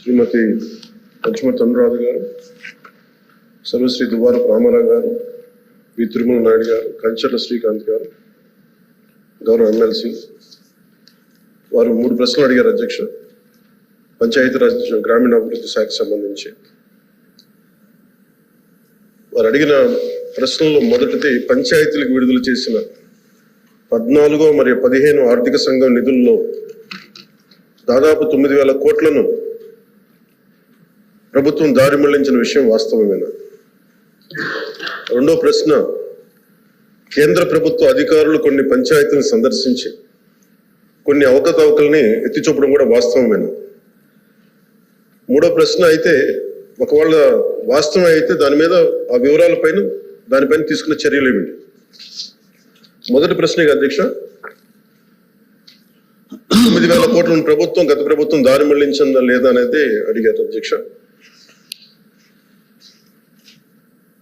శ్రీమతి పంచుమతి అనురాధ గారు, సర్వశ్రీ దువ్వారపు రామారావు గారు, వి తిరుమల నాయుడు గారు, కంచర్ల శ్రీకాంత్ గారు, గౌరవ ఎమ్మెల్సీ వారు 3 ప్రశ్నలు అడిగారు అధ్యక్ష. పంచాయతీరాజ్ గ్రామీణాభివృద్ధి శాఖకు సంబంధించి వారు అడిగిన ప్రశ్నల్లో మొదటిది పంచాయతీలకు విడుదల చేసిన 14 మరియు 15 ఆర్థిక సంఘం నిధుల్లో దాదాపు 9,000 కోట్లను ప్రభుత్వం దారి మళ్లించిన విషయం వాస్తవమేనా? రెండో ప్రశ్న, కేంద్ర ప్రభుత్వ అధికారులు కొన్ని పంచాయతీలను సందర్శించి కొన్ని అవకతవకల్ని ఎత్తి చూపడం కూడా వాస్తవమేనా? మూడో ప్రశ్న అయితే ఒకవేళ వాస్తవం అయితే దాని మీద ఆ దానిపైన తీసుకున్న చర్యలు ఏమిటి? మొదటి ప్రశ్న అధ్యక్ష, 9,000 కోట్లను గత ప్రభుత్వం దారి మళ్లించిందా లేదా అనేది అడిగారు అధ్యక్ష.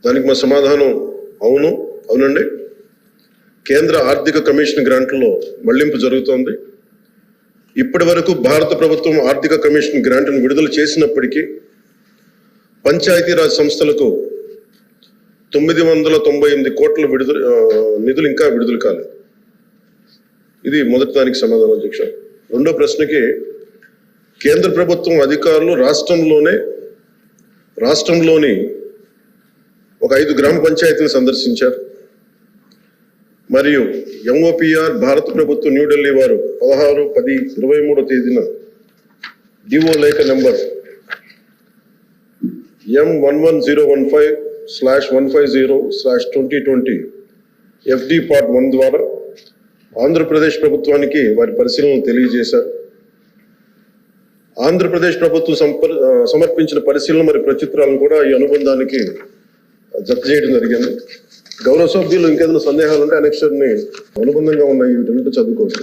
దానికి మా సమాధానం అవునండి. కేంద్ర ఆర్థిక కమిషన్ గ్రాంట్లలో మళ్లింపు జరుగుతోంది. ఇప్పటి వరకు భారత ప్రభుత్వం ఆర్థిక కమిషన్ గ్రాంట్ను విడుదల చేసినప్పటికీ పంచాయతీరాజ్ సంస్థలకు 998 కోట్ల నిధులు ఇంకా విడుదల కాలేదు. ఇది మొదటి దానికి సమాధానం అధ్యక్ష. రెండో ప్రశ్నకి, కేంద్ర ప్రభుత్వం అధికారులు రాష్ట్రంలోని ఒక 5 గ్రామ పంచాయతీలను సందర్శించారు. మరియు ఎంఓపిఆర్ భారత ప్రభుత్వం న్యూఢిల్లీ వారు 16/10/23 తేదీన డిఓ లేఖ నెంబర్ M11015/150/2020 FD Part 1 ద్వారా ఆంధ్రప్రదేశ్ ప్రభుత్వానికి వారి పరిశీలనలు తెలియజేశారు. ఆంధ్రప్రదేశ్ ప్రభుత్వం సమర్పించిన పరిశీలన మరియు ప్రచిత్రాలను కూడా ఈ అనుబంధానికి జత చేయడం జరిగింది. గౌరవ సభ్యులు ఇంకేదైనా సందేహాలు ఉంటే అనెక్షర్ని అనుబంధంగా ఉన్నాయి వీటన్నిటి చదువుకోవచ్చు.